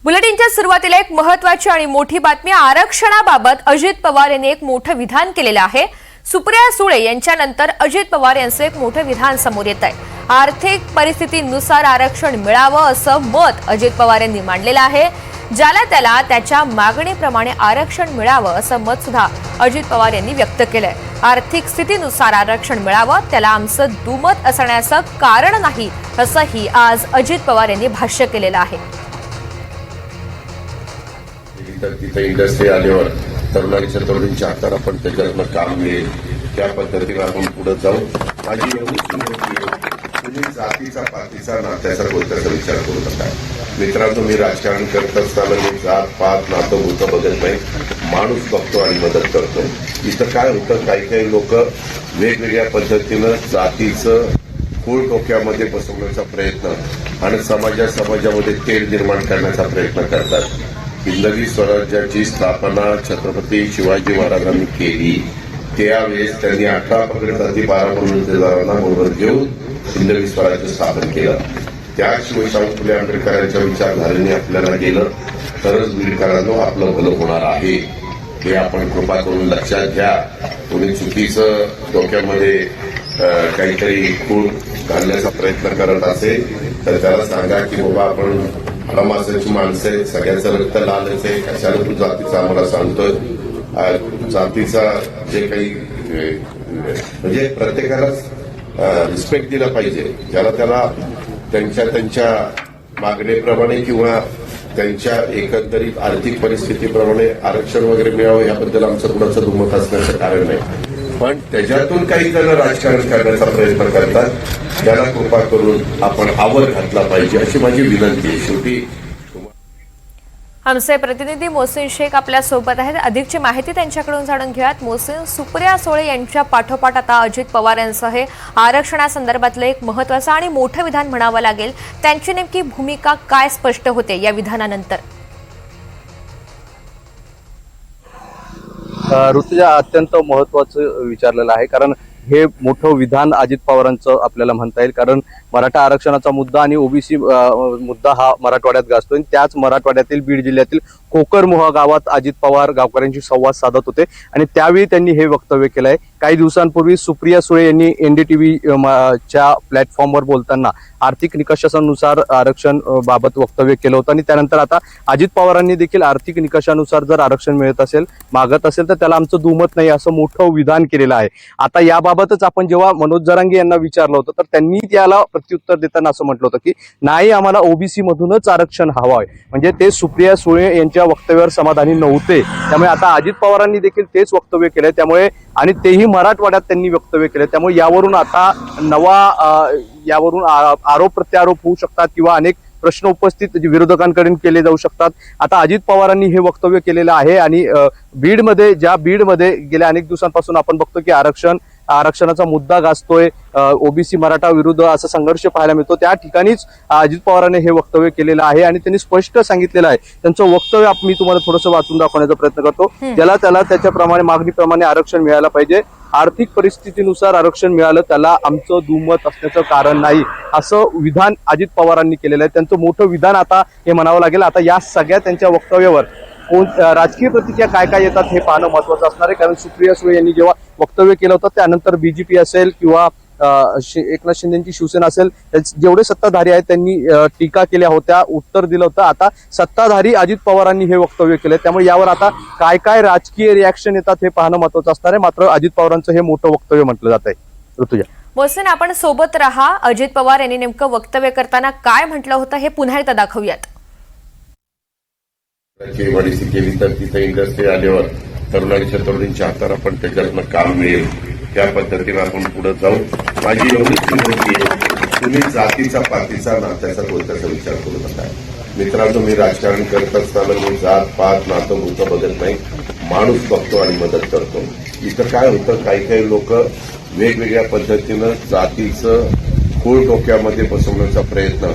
बुलेटिनच्या सुरुवातीला एक महत्त्वाची आणि मोठी बातमी आरक्षणाबाबत अजित पवार यांनी एक मोठं विधान केलेलं आहे। सुप्रिया सुळे यांच्यानंतर अजित पवार यांचं एक मोठं विधान समोर येत आहे। आर्थिक परिस्थितीनुसार आरक्षण मिळावं असं मत अजित पवार यांनी मांडलेलं आहे। ज्याला त्याला त्याच्या मागणीप्रमाणे आरक्षण मिळावं असं मत सुद्धा अजित पवार यांनी व्यक्त केलंय। आर्थिक स्थितीनुसार आरक्षण मिळावं त्याला आमचं दुमत असण्याचं कारण नाही असंही आज अजित पवार यांनी भाष्य केलेलं आहे। तिथे इंडस्ट्री आल्यावर तरुणांच्या तरुणींच्या हातात आपण त्याच्यातनं काम मिळेल त्या पद्धतीने आपण पुढे जाऊ। माझी एवढीच विनंती आहे, तुम्ही जातीचा पातीचा नात्याचा गोष्टीचा विचार करू नका। मित्रांनो, मी राजकारण करत असताना मी जात पात नातं गोतं बघत नाही, माणूस बघतो आणि मदत करतो। इथं काय होतं, काही लोक वेगवेगळ्या पद्धतीनं जातीचं फूळ डोक्यामध्ये बसवण्याचा प्रयत्न आणि समाजामध्ये तेढ निर्माण करण्याचा प्रयत्न करतात। हिंदवी स्वराज्याची स्थापना छत्रपती शिवाजी महाराजांनी केली, त्यावेळेस त्यांनी 18 पगडीसाठी 12 बंडुतेदारांना बरोबर घेऊन हिंदवी स्वराज्य स्थापन केलं। त्याशिवाय शाहू फुले आंबेडकरांच्या विचारधारेने आपल्याला गेलं तरच बीडकरांनो आपलं भलं होणार आहे, हे आपण कृपा करून लक्षात घ्या। कोणी चुकीचं डोक्यामध्ये काहीतरी खूण घालण्याचा प्रयत्न करत असेल तर त्याला सांगा की बाबा आपण माणसाची माणसं आहे, सगळ्यांचं रक्त लालच आहे, कशाला तू जातीचा आम्हाला सांगतोय। जातीचा जे काही म्हणजे प्रत्येकाला रिस्पेक्ट दिला पाहिजे, ज्याला त्याला त्यांच्या मागणीप्रमाणे किंवा त्यांच्या एकंदरीत आर्थिक परिस्थितीप्रमाणे आरक्षण वगैरे मिळावं याबद्दल आमचं कुणाचं दुमत असण्याचं कारण नाही। पण त्याच्यातून काही जण राजकारण करण्याचा प्रयत्न करतात, त्याला कृपा करून आपण आवर घातला पाहिजे अशी माझी विनंती आहे। शेवटी आमचे प्रतिनिधी मोहसिन शेख आपल्या सोबत आहेत, अधिकची माहिती त्यांच्याकडून जाणून घेऊयात। मोहसिन, सुप्रिया सुळे यांच्या पाठोपाठ आता अजित पवार यांचं हे आरक्षणासंदर्भातलं एक महत्त्वाचं आणि मोठं विधान म्हणावं लागेल, त्यांची नेमकी भूमिका काय स्पष्ट होते या विधानानंतर? ऋतुजा, अत्यंत महत्वाचं विचारलेलं आहे, कारण हे मोठं विधान अजित पवारांचं आपल्याला म्हणता येईल। कारण मराठा आरक्षणाचा मुद्दा आणि ओबीसी मुद्दा हा मराठवाड्यात गाजतोय। त्याच मराठवाड्यातील बीड जिल्ह्यातील कोकरमोहा गावात अजित पवार गावकऱ्यांशी संवाद साधत होते आणि त्यावेळी त्यांनी हे वक्तव्य केलंय। काही दिवसांपूर्वी सुप्रिया सुळे यांनी एनडीटीव्ही च्या प्लॅटफॉर्मवर बोलताना आर्थिक निकषानुसार आरक्षण बाबत वक्तव्य केलं होतं आणि त्यानंतर आता अजित पवारांनी देखील आर्थिक निकषानुसार जर आरक्षण मिळत असेल, मागत असेल तर त्याला आमचं दुमत नाही असं मोठं विधान केलेलं आहे। आता याबाबतच आपण जेव्हा मनोज जरांगे यांना विचारलं होतं तर त्यांनी त्याला प्रत्युत्तर देताना असं म्हटलं होतं की नाही, आम्हाला ओबीसी मधूनच आरक्षण हवं आहे। म्हणजे ते सुप्रिया सुळे यांच्या वक्तव्यावर समाधानी नव्हते, त्यामुळे आता अजित पवारांनी देखील तेच वक्तव्य केलंय, त्यामुळे आणि तेही मराठवाड्यात त्यांनी वक्तव्य केले। त्यामुळे यावरून आता यावरून आरोप प्रत्यारोप होऊ शकतात किंवा अनेक प्रश्न उपस्थित विरोधकांकडून केले जाऊ शकतात। आता अजित पवारांनी हे वक्तव्य केलेलं आहे आणि बीडमध्ये गेल्या अनेक दिवसांपासून आपण बघतो की आरक्षणाचा मुद्दा गाजतोय, ओबीसी मराठा विरुद्ध असा संघर्ष पाहायला मिळतो। त्या ठिकाणीच अजित पवारांनी हे वक्तव्य केलेलं आहे आणि त्यांनी स्पष्ट सांगितलेलं आहे। त्यांचं वक्तव्य मी तुम्हाला थोडंसं वाचून दाखवण्याचा प्रयत्न करतो। त्याला त्याच्याप्रमाणे मागणीप्रमाणे आरक्षण मिळायला पाहिजे, आर्थिक परिस्थितीनुसार आरक्षण मिळालं त्याला आमचं दुमत असण्याचं कारण नाही असं विधान अजित पवारांनी केलेलं आहे। त्यांचं मोठं विधान आता हे म्हणावं लागेल। आता या सगळ्या त्यांच्या वक्तव्यावर राजकीय प्रतिक्रिया काय येतात हे पाहणं महत्वाचं असणार आहे, कारण सुप्रिया सुळे यांनी जेव्हा वक्तव्य केलं होतं त्यानंतर बीजेपी असेल किंवा एकनाथ शिंदेची शिवसेना असेल, जेवढे सत्ताधारी आहेत त्यांनी टीका केल्या होत्या, उत्तर दिलं होतं। आता सत्ताधारी अजित पवारांनी हे वक्तव्य केलं, त्यामुळे यावर आता काय राजकीय रिॲक्शन येतात हे पाहणं महत्वाचं असणार आहे। मात्र अजित पवारांचं हे मोठं वक्तव्य म्हटलं जात आहे। ऋतुजा, मोहसिन, आपण सोबत रहा। अजित पवार यांनी नेमकं वक्तव्य करताना काय म्हटलं होतं हे पुन्हा एकदा दाखवूयात। केवाडीसी केली तर तिथे इंडस्ट्री आल्यावर तरुणांच्या तरुणींच्या हातात आपण त्याच्यातनं काम मिळेल त्या पद्धतीने आपण पुढे जाऊ। माझी एवढीच विनंती आहे, तुम्ही जातीचा पातीचा नात्याचा गोष्टीचा विचार करू नका। मित्रांनो, मी राजकारण करत असताना मी जात पात नातं गोतं बघत नाही, माणूस बघतो आणि मदत करतो। इथं काय होतं, काही लोक वेगवेगळ्या पद्धतीनं जातीचं फूळ डोक्यामध्ये बसवण्याचा प्रयत्न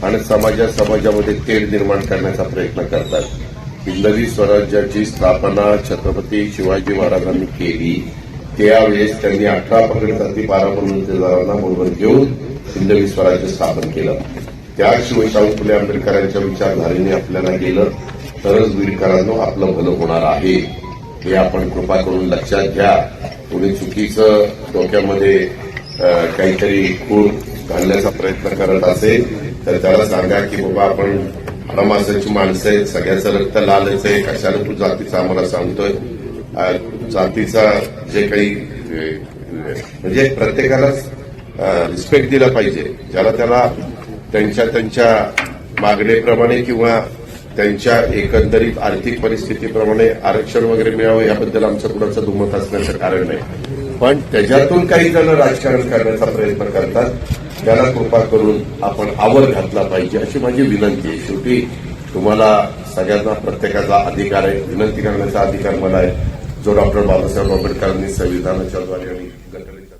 आणि समाजामध्ये तेढ निर्माण करण्याचा प्रयत्न करतात। हिंदवी स्वराज्याची स्थापना छत्रपती शिवाजी महाराजांनी केली, त्यावेळेस त्यांनी 18 पगडीसाठी 12 बंडुतेदारांना बरोबर घेऊन हिंदवी स्वराज्य स्थापन केलं। त्याशिवाय शाहू फुले आंबेडकरांच्या विचारधारेने आपल्याला गेलं तरच वीरकरांनो आपलं भलं होणार आहे. हे आपण कृपा करून लक्षात घ्या. कोणी चुकीचं डोक्यामध्ये काहीतरी खूर घालण्याचा प्रयत्न करत असेल तर त्याला सांगा की बाबा आपण हाडामासाची माणसं आहेत, सगळ्याचं रक्त लालच आहे, कशाला तू जातीचा आम्हाला सांगतोय. जातीचा जे काही म्हणजे प्रत्येकाला रिस्पेक्ट दिला पाहिजे. ज्याला त्याला त्यांच्या मागणीप्रमाणे किंवा त्यांच्या एकंदरीत आर्थिक परिस्थितीप्रमाणे आरक्षण वगैरे मिळावं याबद्दल आमचं कुणाचं दुमत असण्याचं कारण नाही. पण त्याच्यातून काही जण राजकारण करण्याचा प्रयत्न करतात, त्याला कृपा करून आपण आवर घातला पाहिजे अशी माझी विनंती आहे. शेवटी तुम्हाला सगळ्यांना प्रत्येकाचा अधिकार आहे, विनंती करण्याचा अधिकार मला आहे, जो डॉक्टर बाबासाहेब आंबेडकरांनी संविधानाच्या द्वारे आणि घटनेच्या.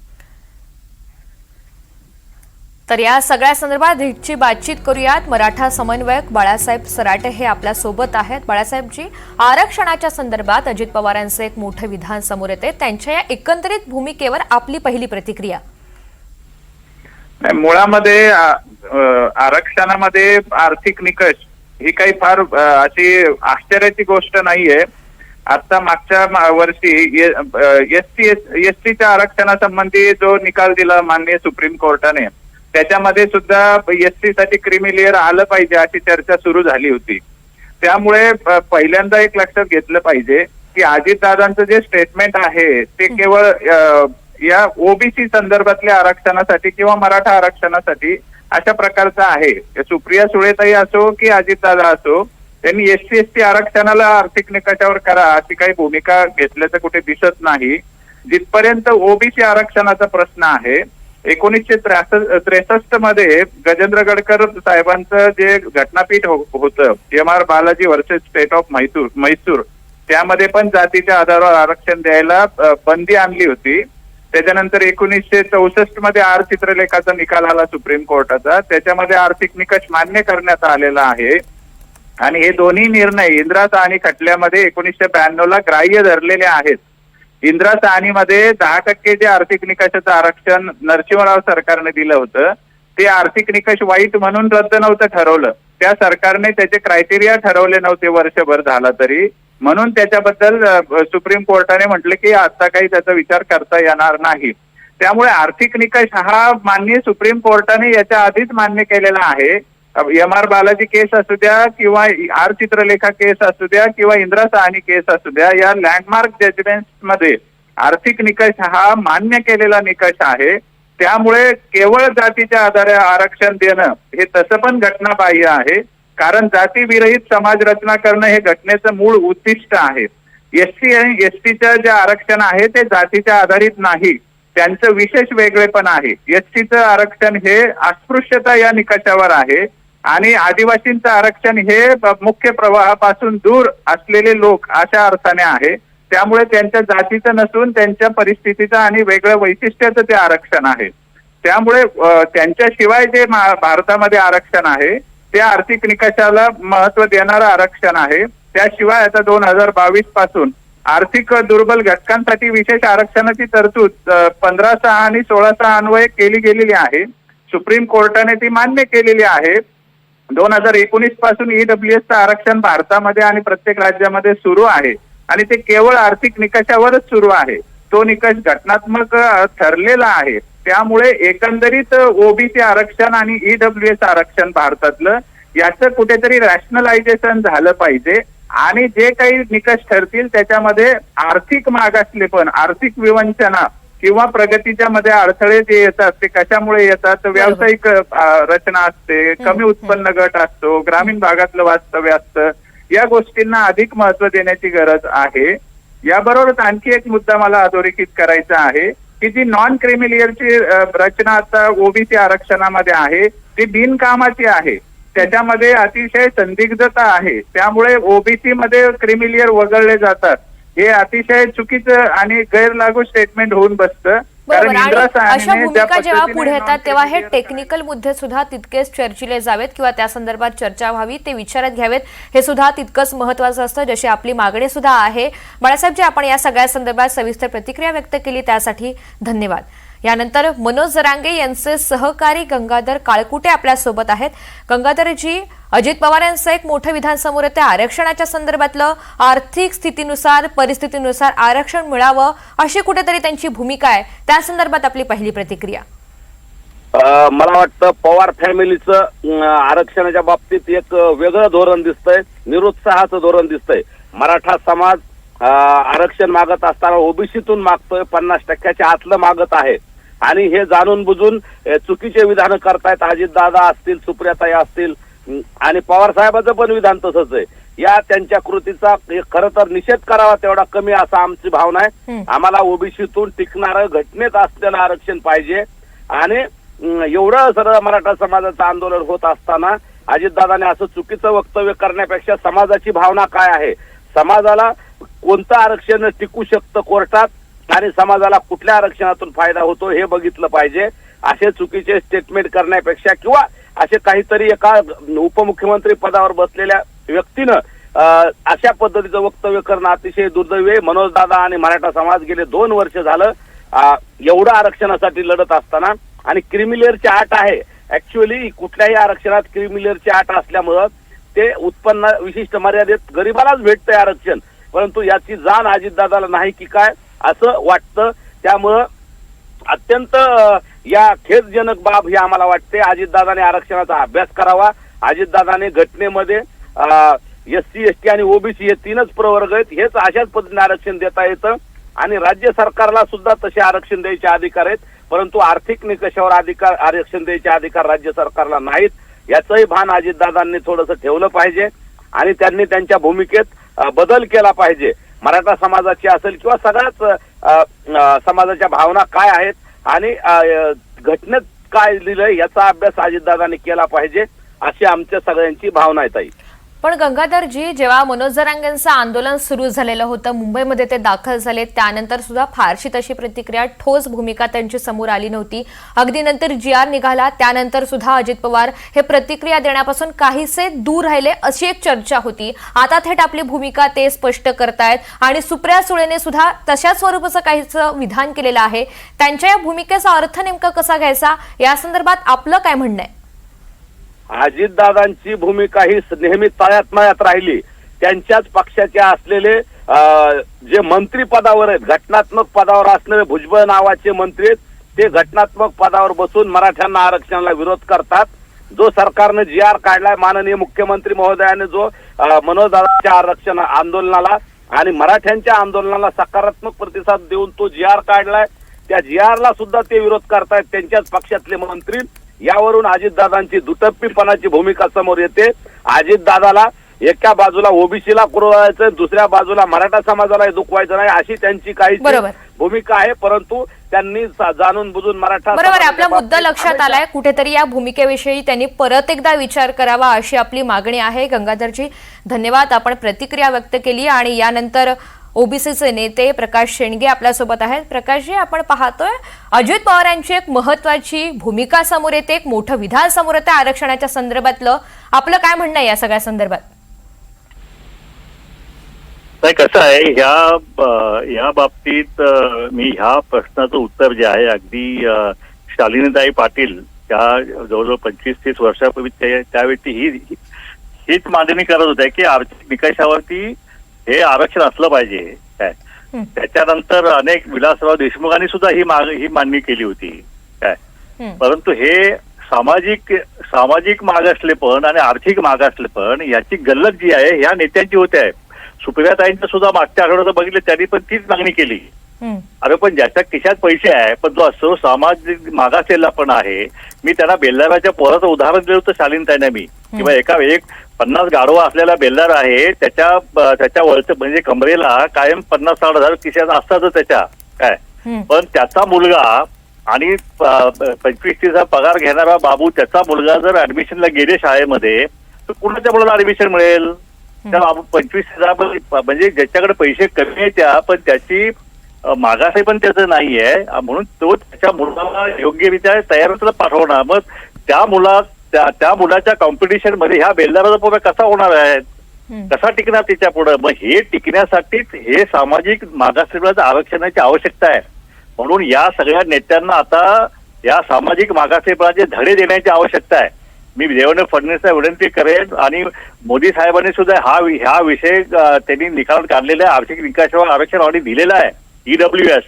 तर या सगळ्या संदर्भात ची बातचीत करूयात. मराठा समन्वयक बाळासाहेब सराटे हे आपल्या सोबत आहेत. बाळासाहेबजी, आरक्षणाच्या संदर्भात अजित पवारांचं एक मोठं विधान समोर येते, त्यांच्या या एकंदरीत भूमिकेवर आपली पहिली प्रतिक्रिया? मुळामध्ये आरक्षणामध्ये आर्थिक निकष ही काही फार अशी आश्चर्याची गोष्ट नाहीये. आता मागच्या वर्षी एसटीच्या आरक्षणासंबंधी जो निकाल दिला माननीय सुप्रीम कोर्टाने, त्याच्यामध्ये सुद्धा एसटी साठी क्रीमी लेअर आलं पाहिजे अशी चर्चा सुरू झाली होती. त्यामुळे पहिल्यांदा एक लक्षात घेतलं पाहिजे की अजितदादांचं जे स्टेटमेंट आहे ते केवळ या ओबीसी संदर्भातल्या आरक्षणासाठी किंवा मराठा आरक्षणासाठी अशा प्रकारचं आहे. सुप्रिया सुळेताई असो की अजितदादा असो, त्यांनी एसटी आरक्षणाला आर्थिक निकषावर करा अशी काही भूमिका घेतल्याचं कुठे दिसत नाही. जिथपर्यंत ओबीसी आरक्षणाचा प्रश्न आहे, 1963 मध्ये गजेंद्र गडकर साहेबांचं जे घटनापीठ होतं MR Balaji versus state of Mysore, त्यामध्ये पण जातीच्या आधारावर आरक्षण द्यायला बंदी आणली होती. त्याच्यानंतर 1964 मध्ये आर चित्रलेखाचा निकाल आला सुप्रीम कोर्टाचा, त्याच्यामध्ये आर्थिक निकष मान्य करण्यात आलेला आहे. आणि हे दोन्ही निर्णय इंदिरा साहनी खटल्यामध्ये 1992ला ग्राह्य धरलेले आहेत. इंदिरा साहनीमध्ये 10% जे आर्थिक निकषाचं आरक्षण नरसिंहराव सरकारने दिलं होतं, ते आर्थिक निकष वाईट म्हणून रद्द नव्हतं ठरवलं. त्या सरकारने त्याचे क्रायटेरिया ठरवले नव्हते वर्षभर झाला तरी, म्हणून त्याच्याबद्दल सुप्रीम कोर्टाने म्हटलं की आता काही त्याचा विचार करता येणार नाही. त्यामुळे आर्थिक निकष हा माननीय सुप्रीम कोर्टाने याच्या आधीच मान्य केलेला आहे. MR बालाजी केस असू द्या किंवा आर चित्रलेखा केस असू द्या किंवा इंदिरा साहनी केस असू द्या, या लँडमार्क जजमेंट मध्ये आर्थिक निकष हा मान्य केलेला निकष आहे. त्यामुळे केवळ जातीच्या आधारे आरक्षण देणं हे तसं पण घटनाबाह्य आहे, कारण जाती विरहित समाज रचना करणं हे घटनेचं मूळ उद्दिष्ट आहे. एसटी आणि एसटीचं जे आरक्षण आहे ते जातीच्या आधारित नाही, त्यांचं विशेष वेगळेपण आहे. एसटीचं आरक्षण हे अस्पृश्यता या निकषावर आहे आणि आदिवासींचं आरक्षण हे मुख्य प्रवाहापासून दूर असलेले लोक अशा अर्थाने आहे. त्यामुळे त्यांच्या जातीचं नसून त्यांच्या परिस्थितीचं आणि वेगळं वैशिष्ट्याचं ते आरक्षण आहे. त्यामुळे त्यांच्याशिवाय जे भारतामध्ये आरक्षण आहे ते आर्थिक निकषाला महत्व देणारं आरक्षण आहे. त्याशिवाय आता 2022 पासून आर्थिक दुर्बल घटकांसाठी विशेष आरक्षणाची तरतूद 15(6) आणि 16(6) अन्वये केली गेलेली आहे. सुप्रीम कोर्टाने ती मान्य केलेली आहे. 2019 पासून ईडब्ल्यूएसचं आरक्षण भारतामध्ये आणि प्रत्येक राज्यामध्ये सुरू आहे आणि ते केवळ आर्थिक निकषावरच सुरू आहे. तो निकष घटनात्मक ठरलेला आहे. त्यामुळे एकंदरीत ओबीसी आरक्षण आणि ईडब्ल्यूएस आरक्षण भारतातलं याचं कुठेतरी रॅशनलायझेशन झालं पाहिजे आणि जे काही निकष ठरतील त्याच्यामध्ये आर्थिक मागासलेपण, आर्थिक विवंचना किंवा प्रगतीच्या मध्ये अडथळे जे येतात ते कशामुळे येतात, व्यावसायिक रचना असते, कमी उत्पन्न गट असतो, ग्रामीण भागातलं वास्तव्य असतं, या गोष्टींना अधिक महत्व देण्याची गरज आहे. याबरोबरच आणखी एक मुद्दा मला अधोरेखित करायचा आहे की जी नॉन क्रिमिलियरची रचना आता ओबीसी आरक्षणामध्ये आहे ती बिनकामाची आहे. त्याच्यामध्ये अतिशय संदिग्धता आहे. त्यामुळे ओबीसी मध्ये क्रिमिलियर वगळले जातात हे अतिशय चुकीचं आणि गैरलागू स्टेटमेंट होऊन बसतं. बरोबर. आणि अशा भूमिका जेव्हा पुढे येतात तेव्हा हे टेक्निकल मुद्दे सुद्धा तितकेच चर्चिले जावेत किंवा त्या संदर्भात चर्चा व्हावी, ते विचारात घ्यावेत, हे सुद्धा तितकंच महत्वाचं असतं, जशी आपली मागणी सुद्धा आहे. बाळासाहेबजी, आपण या सगळ्या संदर्भात सविस्तर प्रतिक्रिया व्यक्त केली त्यासाठी धन्यवाद. यानंतर मनोज जरांगे यांचे सहकारी गंगाधर काळकुटे आपल्या सोबत आहेत. गंगाधरजी, अजित पवार यांचं एक मोठं विधान समोर येतं. आरक्षणाच्या संदर्भातलं आर्थिक स्थितीनुसार परिस्थितीनुसार आरक्षण मिळावं अशी कुठेतरी त्यांची भूमिका आहे. त्या संदर्भात आपली पहिली प्रतिक्रिया. मला वाटतं पवार फॅमिलीचं आरक्षणाच्या बाबतीत एक वेगळं धोरण दिसतंय, निरुत्साहाचं धोरण दिसतंय. मराठा समाज आरक्षण मागत असताना ओबीसीतून मागतोय, 50% आतलं मागत आहे आणि हे जाणून बुजून चुकीचे विधान करतायत. अजितदादा असतील, सुप्रियाताई असतील आणि पवार साहेबांचं पण विधान तसंच आहे. या त्यांच्या कृतीचा खरं तर निषेध करावा तेवढा कमी असा आमची भावना आहे. आम्हाला ओबीसीतून टिकणारं घटनेत असलेलं आरक्षण पाहिजे आणि एवढं सरळ मराठा समाजाचं आंदोलन होत असताना अजितदादाने असं चुकीचं वक्तव्य करण्यापेक्षा समाजाची भावना काय आहे, समाजाला कोणतं आरक्षण टिकू शकतं कोर्टात आणि समाजाला कुठल्या आरक्षणातून फायदा होतो हे बघितलं पाहिजे. असे चुकीचे स्टेटमेंट करण्यापेक्षा किंवा असे काहीतरी एका उपमुख्यमंत्री पदावर बसलेल्या व्यक्तीनं अशा पद्धतीचं वक्तव्य करणं अतिशय दुर्दैवी आहे. मनोज दादा आणि मराठा समाज गेले 2 वर्ष झालं एवढं आरक्षणासाठी लढत असताना आणि क्रिमिलेअरची अट आहे. ऍक्च्युअली कुठल्याही आरक्षणात क्रिमिलेअरची अट असल्यामुळं ते उत्पन्न विशिष्ट मर्यादेत गरिबालाच भेटतंय आरक्षण, परंतु याची जाण अजितदादाला नाही की काय असं वाटतं. त्यामुळं अत्यंत या खेदजनक बाब ही आम्हाला वाटते. अजितदादाने आरक्षणाचा अभ्यास करावा. अजितदादाने घटनेमध्ये SC ST आणि ओबीसी हे 3च प्रवर्ग आहेत, हेच अशाच पद्धतीने आरक्षण देता येतं आणि राज्य सरकारला सुद्धा तसे आरक्षण द्यायचे अधिकार आहेत, परंतु आर्थिक निकषावर आरक्षण द्यायचे अधिकार राज्य सरकारला नाहीत. याचंही भान अजितदादांनी थोडंसं ठेवलं पाहिजे आणि त्यांनी त्यांच्या भूमिकेत बदल केला पाहिजे. मराठा समाजाची असेल किंवा सगळ्याच समाजाच्या भावना काय आहेत आणि घटनेत काय लिहिलंय याचा अभ्यास अजितदादांनी केला पाहिजे अशी आमच्या सगळ्यांची भावना आहे ताई. पण गंगाधरजी, जेव्हा मनोज जरांगेंचं आंदोलन सुरू झालेलं होतं, मुंबईमध्ये ते दाखल झाले, त्यानंतर सुद्धा फारशी तशी प्रतिक्रिया, ठोस भूमिका त्यांची समोर आली नव्हती. अगदी नंतर GR निघाला, त्यानंतर सुद्धा अजित पवार हे प्रतिक्रिया देण्यापासून काहीसे दूर राहिले अशी एक चर्चा होती. आता थेट आपली भूमिका ते स्पष्ट करतायत आणि सुप्रिया सुळेने सुद्धा तशाच स्वरूपाचं काहीचं विधान केलेलं आहे. त्यांच्या या भूमिकेचा अर्थ नेमका कसा घ्यायचा या संदर्भात आपलं काय म्हणणं आहे? अजितदादांची भूमिका ही नेहमी तळ्यात मळ्यात राहिली. त्यांच्याच पक्षाचे असलेले जे मंत्री पदावर आहेत, घटनात्मक पदावर असलेले भुजबळ नावाचे मंत्री आहेत, ते घटनात्मक पदावर बसून मराठ्यांना आरक्षणाला विरोध करतात. जो सरकारने GR काढलाय, माननीय मुख्यमंत्री महोदयाने जो मनोजदादाच्या आरक्षण आंदोलनाला आणि मराठ्यांच्या आंदोलनाला सकारात्मक प्रतिसाद देऊन तो GR काढलाय, त्या GRला सुद्धा ते विरोध करतायत त्यांच्याच पक्षातले मंत्री. यावरून अजितदादांची दुटप्पीपणाची भूमिका समोर येते. अजितदादाला एका बाजूला ओबीसीला कुरवायचं, दुसऱ्या बाजूला मराठा समाजाला दुखवायचं नाही अशी त्यांची काही भूमिका आहे, परंतु त्यांनी जाणून बुजून मराठा. बरोबर, आपला मुद्दा लक्षात आलाय. कुठेतरी या भूमिकेविषयी त्यांनी परत एकदा विचार करावा अशी आपली मागणी आहे. गंगाधरजी, धन्यवाद. आपण प्रतिक्रिया व्यक्त केली आणि यानंतर ओबीसीचे नेते प्रकाश शेंडगे आपल्यासोबत आहेत. प्रकाशजी, आपण पाहतोय अजित पवार यांची एक महत्वाची भूमिका समोर येते, एक मोठं विधान समोर येते आरक्षणाच्या संदर्भातलं. आपलं काय म्हणणं आहे या सगळ्या संदर्भात? नाही, कसं आहे या बाबतीत मी ह्या प्रश्नाचं उत्तर जे आहे अगदी शालिनीताई पाटील त्या जवळजवळ 25-30 वर्षापूर्वी त्यावेळी हीच मांडणी करत होत्या की आर्थिक निकषावरती हे आरक्षण असलं पाहिजे काय. त्याच्यानंतर अनेक विलासराव देशमुखांनी सुद्धा ही मागणी केली होती काय. परंतु हे सामाजिक मागासलेपण आणि आर्थिक मागासलेपण याची गल्लत जी आहे ह्या नेत्यांची होते आहे. सुप्रियाताईंचं सुद्धा मागच्या आठवड्यात बघितलं, त्यांनी पण तीच मागणी केली. अरे पण ज्याच्या खिशात पैसे आहे पण जो असतो सामाजिक मागासलेला पण आहे. मी त्यांना बेल्लाराच्या पोराचं उदाहरण दिलं होतं शालिनीताईंना मी, किंवा एका 50 गाढवा असलेला बेल्लार आहे, त्याच्या वरचं म्हणजे कमरेला कायम 50-60 हजार खिशात असतातच त्याच्या काय. पण त्याचा मुलगा आणि 25-30 पगार घेणारा बाबू, त्याचा मुलगा जर ऍडमिशनला गेले शाळेमध्ये तर कुणाच्या मुलाला ऍडमिशन मिळेल? त्या बाबू 25,000 म्हणजे ज्याच्याकडे पैसे कमी आहेत त्या, पण त्याची मागासही पण त्याचं नाहीये, म्हणून तो त्याच्या मुलाला योग्यरित्या तयारीला पाठवणार. मग त्या मुलाच्या कॉम्पिटिशन मध्ये ह्या बेलदाराचा पोरगा कसा होणार आहे, कसा टिकणार त्याच्या पुढे? मग हे टिकण्यासाठीच हे सामाजिक मागासलेल्या आरक्षणाची आवश्यकता आहे. म्हणून या सगळ्या नेत्यांना आता या सामाजिक मागासलेपणाचे धडे देण्याची आवश्यकता आहे. मी देवेंद्र फडणवीसला विनंती करेन आणि मोदी साहेबांनी सुद्धा हा विषय त्यांनी निकालात काढलेला आहे. आर्थिक निकषावर आरक्षण ऑलरेडी दिलेलं आहे EWS.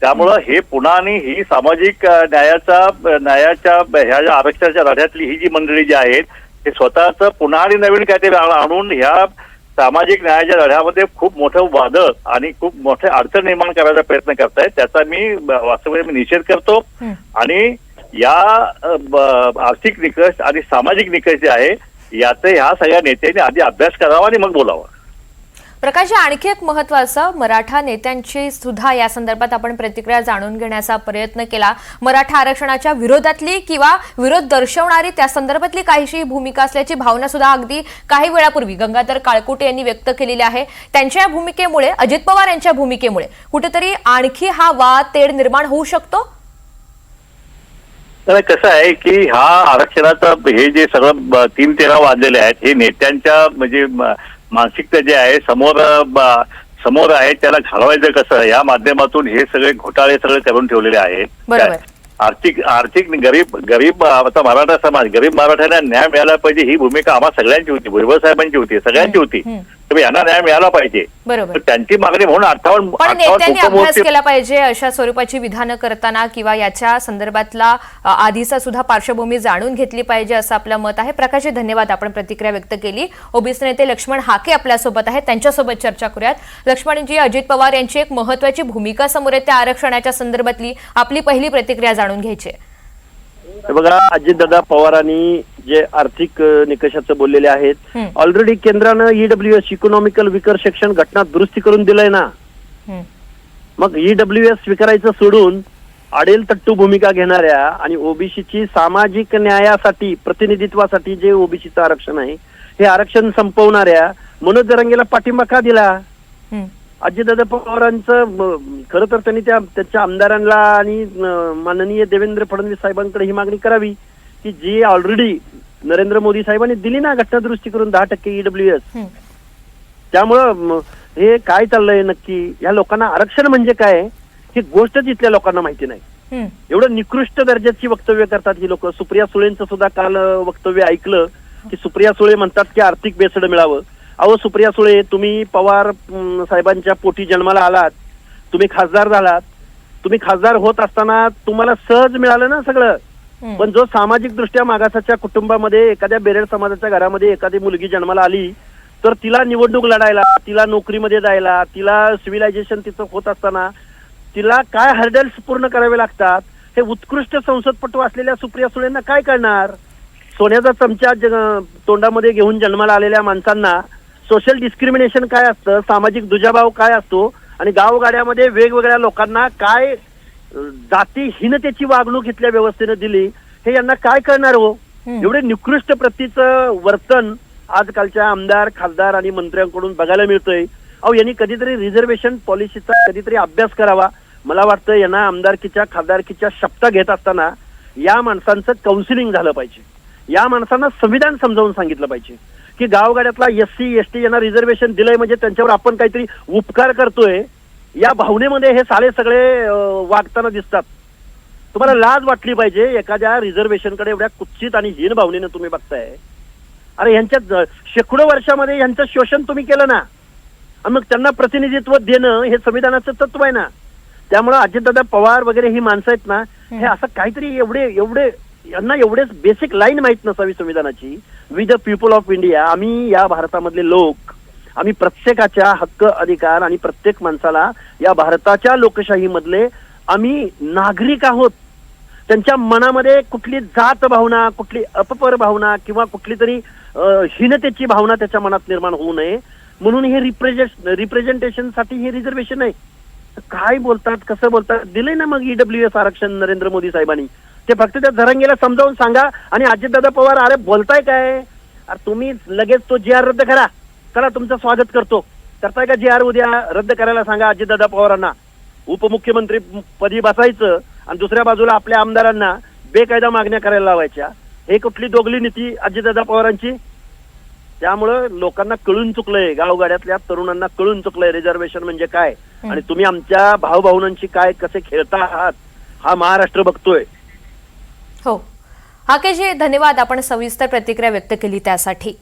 त्यामुळं हे पुन्हा आणि ही सामाजिक न्यायाच्या ह्या ज्या आरक्षणाच्या लढ्यातली ही जी मंडळी जी आहेत ते स्वतःच पुन्हा आणि नवीन काहीतरी आणून ह्या सामाजिक न्यायाच्या लढ्यामध्ये खूप मोठं वादळ आणि खूप मोठे अडचण निर्माण करायचा प्रयत्न करतायत. त्याचा मी वास्तविक निषेध करतो आणि या आर्थिक निकष आणि सामाजिक निकष जे आहे याचे ह्या सगळ्या नेत्यांनी आधी अभ्यास करावा आणि मग बोलावा. प्रकाश, आणखी एक महत्त्वाचं, मराठा नेत्यांची सुद्धा या संदर्भात आपण प्रतिक्रिया जाणून घेण्याचा प्रयत्न केला. मराठा आरक्षणाच्या विरोधातली किंवा विरोध दर्शवणारी त्या संदर्भातली काहीशी भूमिका असल्याची भावना सुद्धा अगदी काही वेळापूर्वी गंगाधर काळकुटे यांनी व्यक्त केलेली आहे. त्यांच्या भूमिकेमुळे, अजित पवार यांच्या भूमिकेमुळे कुठेतरी आणखी हा वाद तेढ निर्माण होऊ शकतो. तर कसं आहे की हा आरक्षणाचं हे जे सगळं 3-13 वाजलेले आहेत हे नेत्यांच्या म्हणजे मानसिकता जे आहे समोर आहे त्याला घालवायचं कसं या माध्यमातून हे सगळे घोटाळे सगळे करून ठेवलेले आहेत. आर्थिक गरीब आता मराठा समाज गरीब मराठ्यांना न्याय मिळाला पाहिजे ही भूमिका आम्हा सगळ्यांची होती, भुजबळ साहेबांची होती, सगळ्यांची होती. तर यांना न्याय मिळाला पाहिजे बरोबर. त्यांची मागणी म्हणून 58 नेत्यांनी अभ्यास केला पाहिजे अशा स्वरूपाची विधानं करताना किंवा याच्या संदर्भातला आधीचा सुद्धा पार्श्वभूमी जाणून घेतली पाहिजे असं आपलं मत आहे. प्रकाश, धन्यवाद, आपण प्रतिक्रिया व्यक्त केली. ओबीसी नेते लक्ष्मण हाके आपल्यासोबत आहेत, त्यांच्यासोबत चर्चा करूयात. लक्ष्मणजी, अजित पवार यांची एक महत्वाची भूमिका समोर येते आरक्षणाच्या संदर्भातली, आपली पहिली प्रतिक्रिया जाणून घ्यायची. बघा, अजितदादा पवारांनी जे आर्थिक निकषाचं बोललेले आहेत, ऑलरेडी केंद्रानं EWS इकॉनॉमिकल विकर सेक्शन घटना दुरुस्ती करून दिलंय ना. मग EWS स्वीकारायचं सोडून आडेल तट्टू भूमिका घेणाऱ्या आणि ओबीसीची सामाजिक न्यायासाठी प्रतिनिधित्वासाठी जे ओबीसीचं आरक्षण आहे हे आरक्षण संपवणाऱ्या मनोज जरांगेला पाठिंबा का दिला? अजितदादा पवारांचं खरं तर त्यांनी त्यांच्या आमदारांना आणि माननीय देवेंद्र फडणवीस साहेबांकडे ही मागणी करावी की जी ऑलरेडी नरेंद्र मोदी साहेबांनी दिली ना घटना दुरुस्ती करून 10% EWS. त्यामुळं हे काय चाललंय नक्की, या लोकांना आरक्षण म्हणजे काय ही गोष्टच इथल्या लोकांना माहिती नाही. एवढं निकृष्ट दर्जाची वक्तव्य करतात ही लोक. सुप्रिया सुळेंचं सुद्धा काल वक्तव्य ऐकलं की सुप्रिया सुळे म्हणतात की आर्थिक बेसड मिळावं. अहो सुप्रिया सुळे, तुम्ही पवार साहेबांच्या पोटी जन्माला आलात, तुम्ही खासदार झालात, तुम्ही खासदार होत असताना तुम्हाला सहज मिळालं ना सगळं. पण जो सामाजिक दृष्ट्या मागासाच्या कुटुंबामध्ये एखाद्या बेरेड समाजाच्या घरामध्ये एखादी मुलगी जन्माला आली तर तिला निवडणूक लढायला, तिला नोकरीमध्ये जायला, तिला सिव्हिलायझेशन तिचं होत असताना तिला काय हर्डल्स पूर्ण करावे लागतात हे उत्कृष्ट संसदपटू असलेल्या सुप्रिया सुळेंना काय कळणार? सोन्याचा चमचा तोंडामध्ये घेऊन जन्माला आलेल्या माणसांना सोशल डिस्क्रिमिनेशन काय असतं, सामाजिक दुजाभाव काय असतो आणि गावगाड्यामध्ये वेगवेगळ्या लोकांना काय जातीहीनतेची वागणूक इथल्या व्यवस्थेने दिली हे यांना काय कळणार हो? एवढे निकृष्ट प्रतीचं वर्तन आजकालच्या आमदार, खासदार आणि मंत्र्यांकडून बघायला मिळतंय. अहो, यांनी कधीतरी रिझर्वेशन पॉलिसीचा कधीतरी अभ्यास करावा. मला वाटतं यांना आमदारकीच्या खासदारकीच्या शपथा घेत असताना या माणसांचं काउन्सिलिंग झालं पाहिजे. या माणसांना संविधान समजावून सांगितलं पाहिजे की गावगाड्यातला SC ST यांना रिझर्वेशन दिलंय म्हणजे त्यांच्यावर आपण काहीतरी उपकार करतोय या भावनेमध्ये हे साले सगळे वागताना दिसतात. तुम्हाला लाज वाटली पाहिजे एखाद्या रिझर्वेशनकडे एवढ्या कुत्सित आणि हीन भावनेनं तुम्ही बघताय. अरे यांच्या शेकडो वर्षामध्ये यांचं शोषण तुम्ही केलं ना, आणि मग त्यांना प्रतिनिधित्व देणं हे संविधानाचं तत्व आहे ना. त्यामुळं अजितदादा पवार वगैरे ही माणसं आहेत ना, हे असं काहीतरी एवढे यांना एवढेच बेसिक लाईन माहित नसावी संविधानाची. We the people of India, आम्ही या भारतामधले लोक, आम्ही प्रत्येकाच्या हक्क अधिकार आणि प्रत्येक माणसाला या भारताच्या लोकशाहीमधले आम्ही नागरिक आहोत. त्यांच्या मनामध्ये कुठली जात भावना, कुठली अपपर भावना किंवा कुठली तरी हीनतेची भावना त्याच्या मनात निर्माण होऊ नये म्हणून हे रिप्रेझेंटेशनसाठी हे रिझर्वेशन आहे. काय बोलतात, कसं बोलतात, दिले ना मग EWS आरक्षण नरेंद्र मोदी साहेबांनी. ते फक्त त्या जरांगेला समजावून सांगा. आणि अजितदादा पवार, अरे बोलताय काय, अरे तुम्ही लगेच तो GR रद्द करा, चला तुमचं स्वागत करतो. करताय का GR उद्या रद्द करायला सांगा अजितदादा पवारांना. उपमुख्यमंत्री पदी बसायचं आणि दुसऱ्या बाजूला आपल्या आमदारांना बेकायदा मागण्या करायला लावायच्या. हे कुठली दोगली नीती अजितदादा पवारांची? त्यामुळं लोकांना कळून चुकलंय, गावगाड्यातल्या तरुणांना कळून चुकलंय रिझर्वेशन म्हणजे काय आणि तुम्ही आमच्या भाऊभाऊनांची काय कसे खेळता आहात हा महाराष्ट्र बघतोय. हो, हाकेशजी धन्यवाद, आपण सविस्तर प्रतिक्रिया व्यक्त केली त्यासाठी.